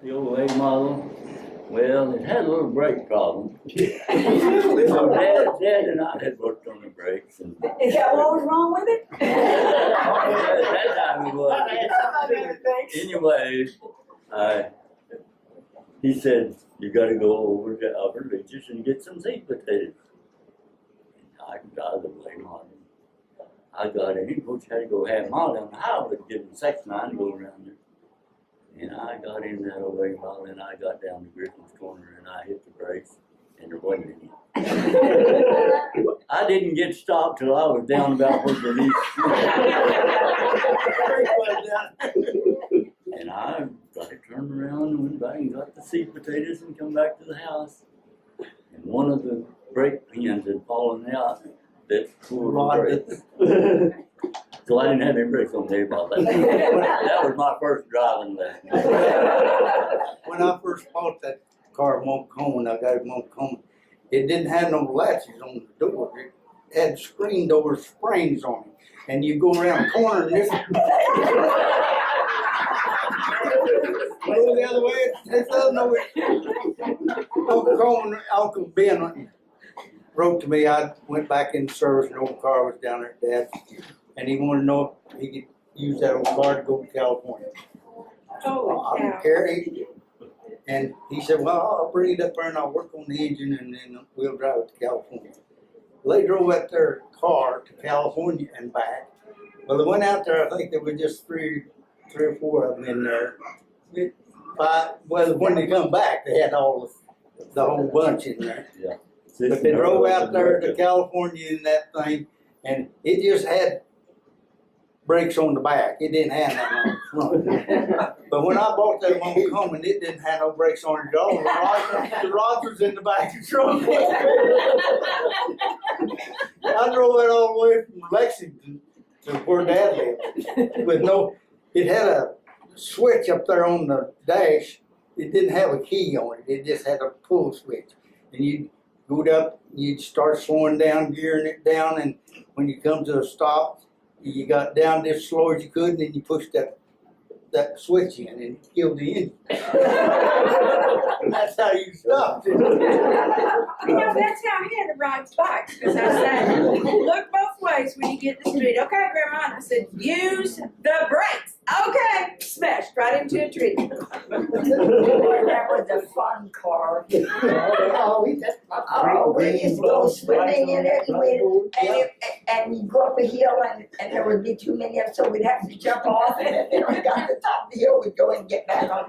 The old A model, well, it had a little brake problem. So Dad and I had worked on the brakes. And Is that what was wrong with it? at that time it was. Anyways, he said, you gotta go over to Upper Leeches and get some sweet potatoes. I got the blame on him. I got in, Coach had to go half mile down the highway to get in section line to go around there. And I got in that old way mile and I got down to Griffin's Corner and I hit the brakes and there wasn't any. I didn't get stopped till I was down about where the leaf. And I got to turn around and went back and got the seed potatoes and come back to the house. And one of the brake pins had fallen out that pulled the brakes. So I didn't have any brakes on there about that. That was my first driving lesson. When I first bought that car at Montcalm, I got it at Montcalm, it didn't have no latches on the door. It had screen door springs on it. And you go around the corner and this go the other way, it doesn't know it. Montcalm, Uncle Ben wrote to me. I went back in service and the old car was down there at Dad's. And he wanted to know if he could use that old car to go to California. Oh, I don't care. And he said, well, I'll bring it up there and I'll work on the engine and then we'll drive it to California. Well, they drove out their car to California and back. Well, they went out there, I think there were just three or four of them in there. Well, when they come back, they had all the whole bunch in there. Yeah. But they drove out there to California in that thing and it just had brakes on the back. It didn't have none on the front. But when I bought that Montcalm, it didn't have no brakes on it at all. The rods was in the back of the truck. I drove it all the way from Lexington to where Dad lived. With no, it had a switch up there on the dash. It didn't have a key on it. It just had a pull switch. And you'd go up, you'd start slowing down, gearing it down, and when you come to a stop, you got down as slow as you could, and then you pushed that switch in, and it killed the engine. That's how you stopped it. You know, that's how Hannah rides bikes, because I said, look both ways when you get in the street. Okay, Grandma, and I said, use the brakes. Okay, smashed right into a tree. That was a fun car. Oh, we used to go swimming in it, and you go up a hill, and there would be too many of us, so we'd have to jump off, and then when we got to the top of the hill, we'd go and get back on.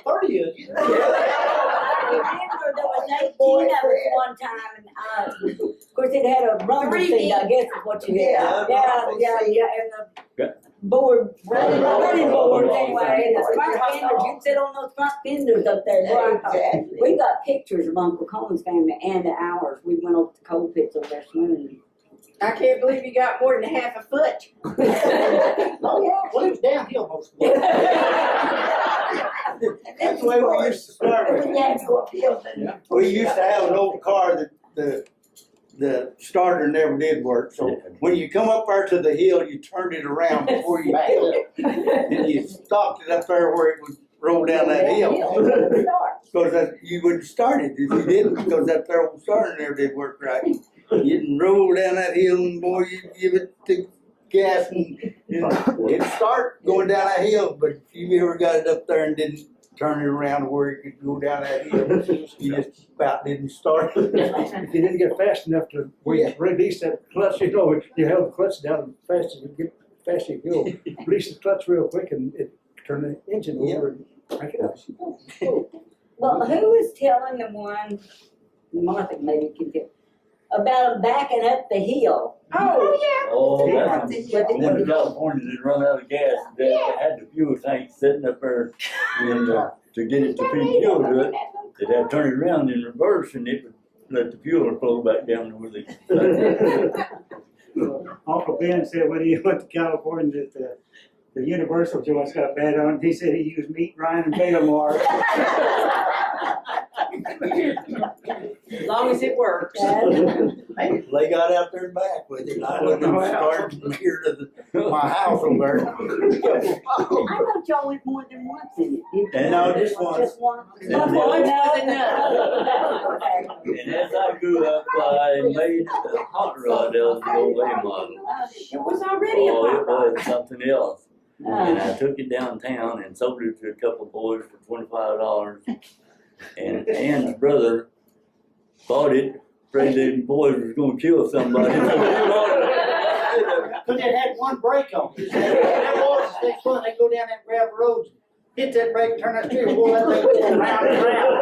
30 of you. I remember there was 18 of us one time, and of course it had a rumble seat, I guess is what you had. Yeah, and the board, running boards anyway, and the front fenders, you'd sit on those front fenders up there. Exactly. We got pictures of Uncle Coleman's family and ours. We went over to the coal pits over there swimming. I can't believe you got more than half a foot. Oh, yeah. Well, it was downhill most of the time. That's the way we used to start. When you had to go uphill, then. We used to have an old car that the starter never did work. So when you come up there to the hill, you turned it around before you hit it. And you stopped it up there where it would roll down that hill. Because you wouldn't start it if you didn't, because that there old starter never did work right. You didn't roll down that hill and boy, you give it the gas and it'd start going down that hill, but if you ever got it up there and didn't turn it around where it could go down that hill, you just about didn't start. If you didn't get fast enough to where you release that clutch, you know, you held the clutch down fast as you get fast you go. Release the clutch real quick and it turn the engine over and crank it up. Well, who was telling the one, Martha maybe can get, about them backing up the hill? Oh, yeah. Oh, Up that's, the hill. them in California, they run out of gas. They had the fuel tank sitting up there and to get it to feed fuel to it, they'd have to turn it around in reverse and it would let the fuel flow back down to where they. Uncle Ben said when he went to California that the Universal joints got bad on him. He said he used meat rind and Betamar. As long as it works. They got out there and back with it. I let them start from here to my house over there. I thought y'all went more than once in it. And no, just once. Just once? And Once was enough. Okay. And as I grew up, I made a hot rod out of the old A model. It was already a Oh, hot it rod. was something else. And I took it downtown and sold it to a couple of boys for $25. And Ann's brother bought it, afraid the boys was gonna kill somebody. Cause it had one brake on it. That was, they fun, they go down that gravel road, hit that brake, turn that steering wheel, that thing go round and round.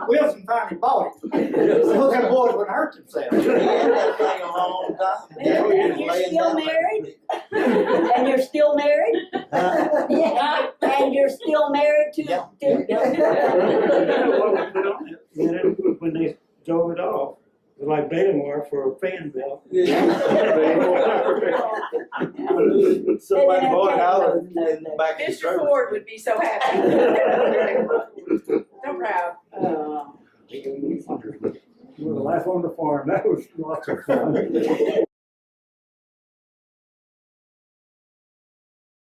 Wilson finally bought it. Those them boys wouldn't hurt themselves. He had that thing a long time. And you're still married? And you're still married? Yeah. And you're still married to? Yeah. When they drove it off, it was like Baylor for a fan belt. Somebody bought it out in the back of the Mr. service. Ford would be so happy. So proud. Well, life on the farm, that was lots of fun.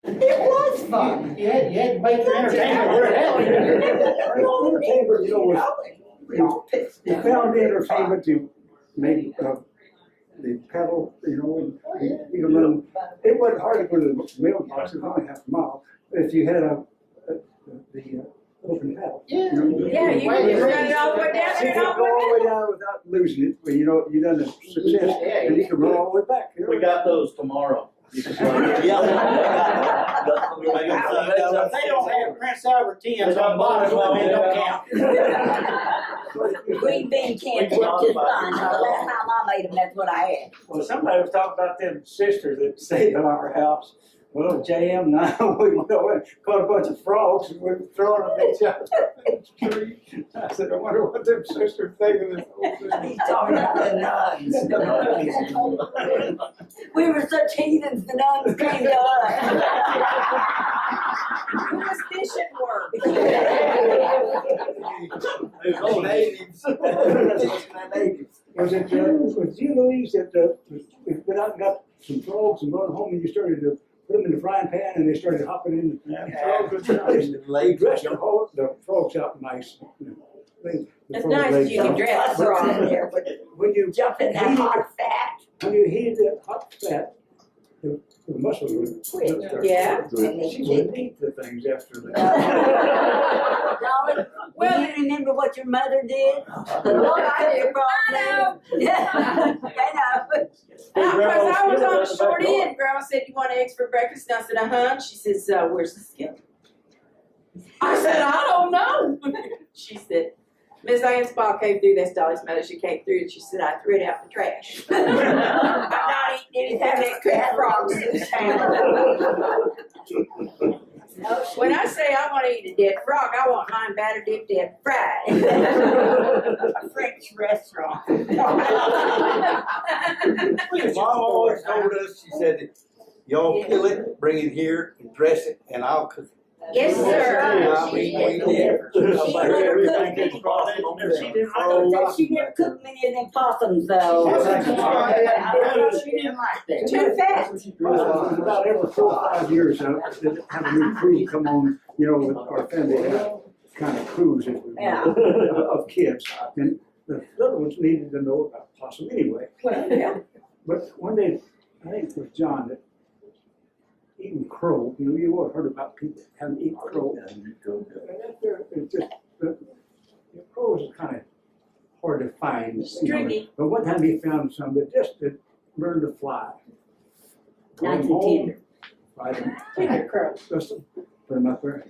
It was fun. You had to make your entertainment worth Entertainment, you know, was, We all pitched we in. found the entertainment to make, the pedal, you know, and you can run, it wasn't hard to go to the mailbox, it was only half a mile. If you had the open pedal. Yeah. Yeah, you can just run it all the way down So you and can all go all the the way way down without losing it, but you know, you done a success, and you can run all the way back. You know? We got those tomorrow. If they don't have Prince Albert tins on the bottom of it, don't count. Green bean cans are just fine. The last time I made them, that's what I had. Well, somebody was talking about them sisters that stayed at our house. Well, JM and I, we went over and caught a bunch of frogs and we were throwing them at each other. I said, I wonder what them sisters think of this whole thing. He's talking about the nuns. We were such heathens, the nuns came to us. Who was fishing work? Those natives. Was it you, Louise, that went out and got some frogs and brought them home and you started to put them in the frying pan and they started hopping in? They dressed the frogs up nice. It's nice that you can dress What's in wrong. there with When you jump in that hot fat. When you heated that hot fat, the muscle would quit. Yeah. She wouldn't eat the things after that. Dolly, Well, do you remember what your mother did? I know. Yeah, I know. Because I was on the short end, Grandma said, "You want eggs for breakfast?" And I said, "Uh-huh." She says, "Where's the skillet?" I said, "I don't know." She said, Miss Ann Spall came through, that's Dolly's mother, she came through and she said, "I threw it out in the trash." I'm not eating anything that could frogs in the town. When I say I want to eat a dead frog, I want mine batter dipped and fried. A French restaurant. Mom always told us, she said, y'all kill it, bring it here, and dress it, and I'll cook it. Yes, sir. I mean, we did. Everything gets possible on there. I don't think she never cooked many of them possums though. She didn't like that. Too fat. About every 4 or 5 years, have a new crew come on, you know, with our family have kind of crews, if we Yeah. will, of kids. And the little ones needed to know about possum anyway. But one day, I think it was John that eating crow, you know, you all heard about people having eaten crow. And it's just, the crows are kind of hard to find. You know. Stringy. But one time he found some that just learned to fly. Nice and tender. Tender crow. Just put them up there.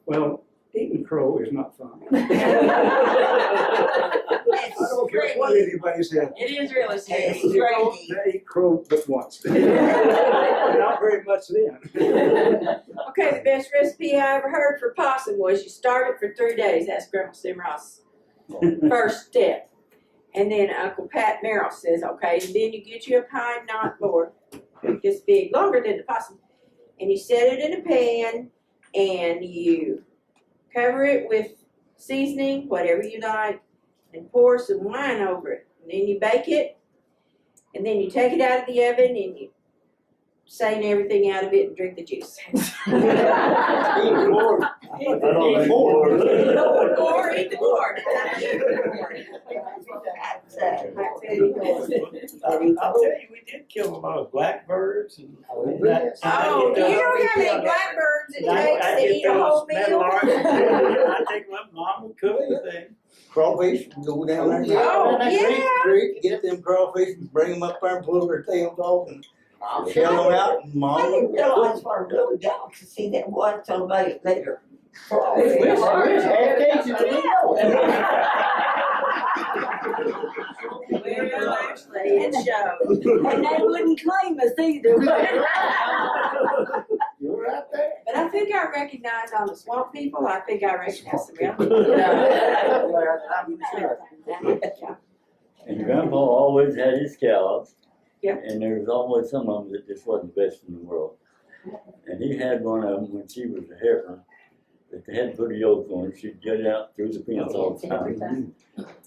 Well, eating crow is not fun. I don't care what anybody says. It is really It's stringy. stringy. They eat crow but once. Not very much then. Okay, the best recipe I ever heard for possum was you start it for 3 days. That's Grandma Simeroth's first step. And then Uncle Pat Merrill says, okay, and then you get you a pine knot board, this big, longer than the possum, and you set it in a pan and you cover it with seasoning, whatever you like, and pour some wine over it. And then you bake it, And then you take it out of the oven and you strain everything out of it and drink the juice. Even more. Even more. Or eat the board. I'll tell you, we did kill a lot of blackbirds and that. Oh, do you know how many blackbirds it takes to eat a whole meal? I take my mom would cook the thing. Crawfish, go down there. Oh, Creek, get them crawfish and bring them up there and pull their tails off and shell them out and I mom. didn't realize what a little delicacy that was till later. Well, actually, it shows. And they wouldn't claim us either. You're right there. But I think I recognize on the swamp people, I think I recognize some And Grandpa always had his cows. Yep. And there was always some of them that just wasn't the best in the world. And he had one of them when she was a heifer that they had to put a yoke on her. She'd get out through the fence all the time.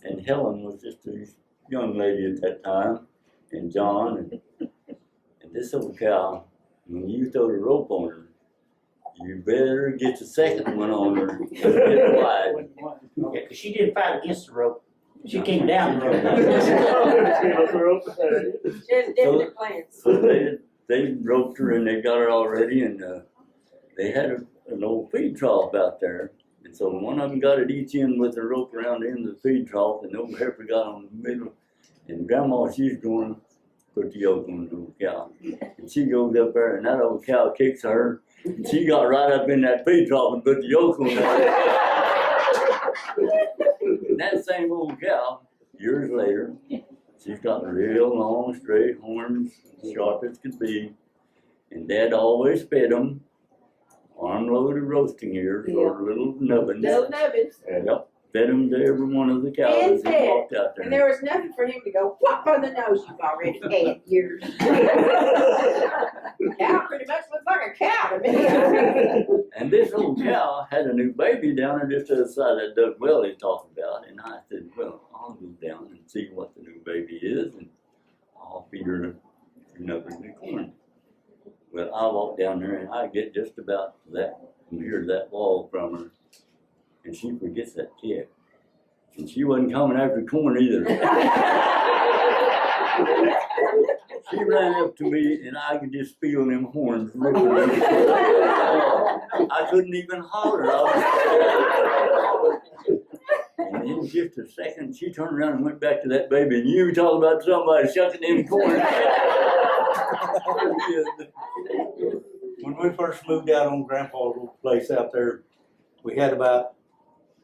And Helen was just a young lady at that time, and John, and this old cow, when you throw the rope on her, you better get the second one on her and get it wide. Yeah, 'cause she didn't fight against the rope. She came down the rope. Just different plants. So they roped her and they got her all ready, and they had an old feed trough out there. And so one of them got at each end with a rope around the end of the feed trough, and the old heifer got on the middle. And Grandma, she's going to put the yoke on the old cow. And she goes up there, and that old cow kicks her. And she got right up in that feed trough and put the yoke on her. And that same old cow, years later, she's got real long, straight horns, sharp as could be. And Dad always fed them armload of roasting ears or little nubbins. No nubbins. Yep, fed them to every one of the cows And that fed. walked out And there. there was nothing for him to go whop on the nose. You've already had yours. Cow pretty much looks like a cow to me. And this old cow had a new baby down there just to the side of that dug well he talked about. And I said, well, I'll go down and see what the new baby is, and I'll feed her nubbins and corn. Well, I walk down there and I get just about that, near that wall from her, and she forgets that kid. And she wasn't coming after corn either. She ran up to me and I could just feel them horns ripping. I couldn't even holler. And in just a second, she turned around and went back to that baby, and you talking about somebody shucking them corn. When we first moved out on Grandpa's old place out there, we had about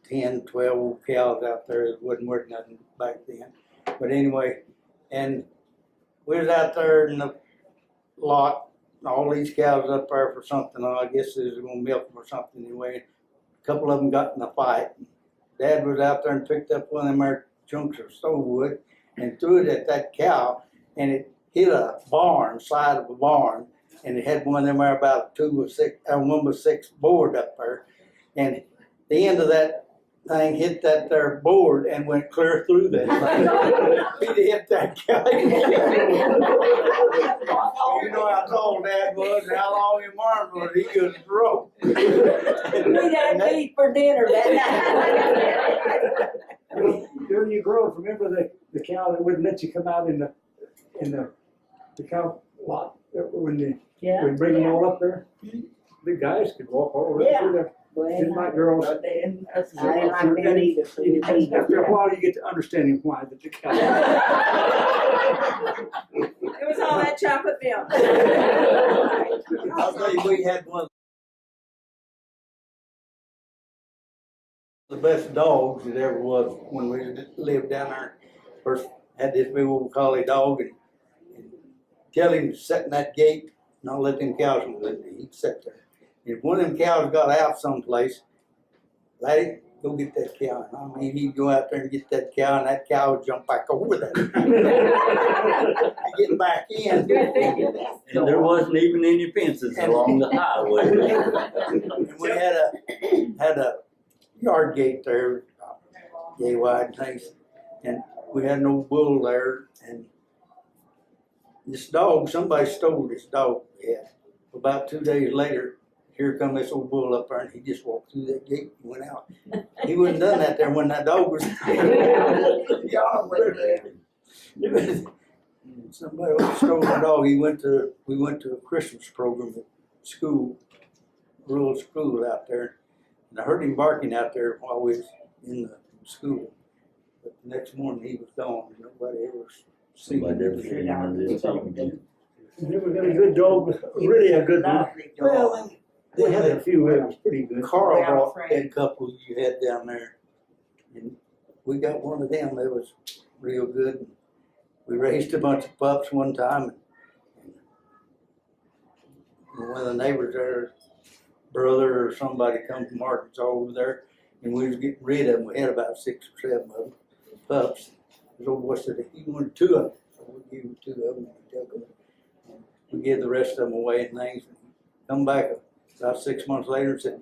10, 12 cows out there. It wasn't worth nothing back then. But anyway, and we was out there in the lot, all these cows up there for something. I guess they was gonna milk them or something anyway. A couple of them got in a fight. Dad was out there and picked up one of them there chunks of stove wood and threw it at that cow, and it hit a barn, side of a barn, and it had one of them there about 1x6 board up there, and the end of that thing hit that there board and went clear through that thing. He'd hit that cow. You know how tall Dad was and how long his arms was. He was broke. We had beef for dinner that night. During your growth, remember the cow that wouldn't let you come out in the cow lot when we bring them all up there? The guys could walk all right through there. Didn't like girls. I didn't like that either. So you think After a while, you get to understanding why the cow. It was all that chocolate milk. I'll tell you, we had one of the best dogs that ever was when we lived down there. First had this big old collie dog, and tell him to sit in that gate, not let them cows in with me. He'd sit there. If one of them cows got out someplace, Laddie, go get that cow. And I mean, he'd go out there and get that cow, and that cow would jump back over there. Get back in. And there wasn't even any fences along the highway. And we had a yard gate there, yay wide things, and we had an old bull there, and this dog, somebody stole this dog. Yeah. About 2 days later, here come this old bull up there, and he just walked through that gate and went out. He wouldn't done that there when that dog was Y'all went there. Somebody stole my dog. We went to a Christmas program at school, rural school out there, and I heard him barking out there while we was in the school. But the next morning he was gone. Nobody ever seen him. Somebody never seen him and didn't see him again. Never got a good dog, really a good one. Lovely dog. Well, They had a few that was pretty good. Carl Well, brought Frank. that couple you had down there, and we got one of them that was real good. We raised a bunch of pups one time, and one of the neighbors there, brother or somebody come from Arkansas over there, and we was getting rid of them. We had about 6 or 7 of them, pups. His old boy said he wanted 2 of them, so we gave him 2 of them. And he took them. And we gave the rest of them away and things. And come back about 6 months later and said,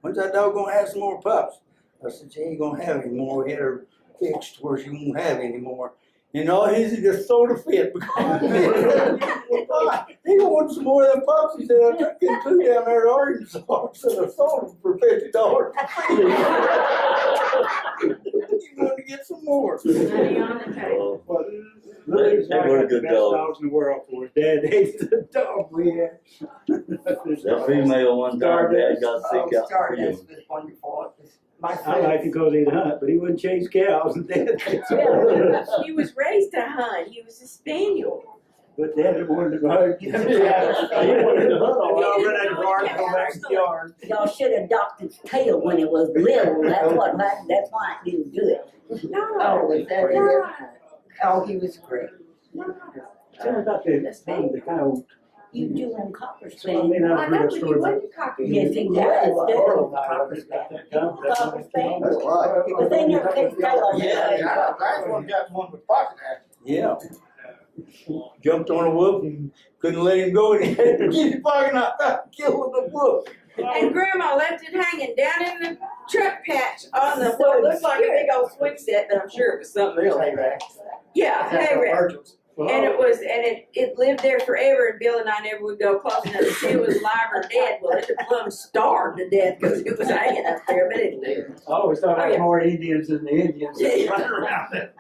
"When's that dog gonna have some more pups?" I said, "She ain't gonna have any more. We had her fixed where she won't have any more." And all his just sort of fit because he wanted some more of them pups. He said, "I took them 2 down there to Arkansas, so I sold them for $50." He wanted to get some more. Money on the table. Oh, Lily's They were a the good best dog. dogs in the world for us. Dad hates the dog we had. that female one time, Dad got sick out Stardust there. was wonderful. It was my I like to friend. go to the hunt, but he wouldn't chase cows. And Dad, He was raised to hunt. He was a spaniel. but Dad wanted to go hunt. He wanted to hunt. I'll run out of the barn, go back to the yard. Y'all should have docked its tail when it was little, that's what happened, that's why it didn't do it. No. Oh, was that it? Oh, he was great. Tell me about the coyote. You do on copper So I mean, spaniel. I I've know, heard a but he story about. wasn't cocky. Yes, he was. Carl Copper got spaniel. that gun. Copper spaniel. That's right. But they never take tail on it. Yeah, that's one got one with pocket action. Yeah. Jumped on a wolf and couldn't let him go, and he had to get his pocket out, killing the wolf. And Grandma left it hanging down in the truck patch on the, what looked like a big old swing set, but I'm sure it was something else. Yeah, hay rack. And it lived there forever, and Bill and I never would go close enough to see it was alive or dead. Well, it plumb starved to death because it was hanging up there, but it did. I always thought I Oh, had yeah. more Indians than the Indians Yeah. running around there.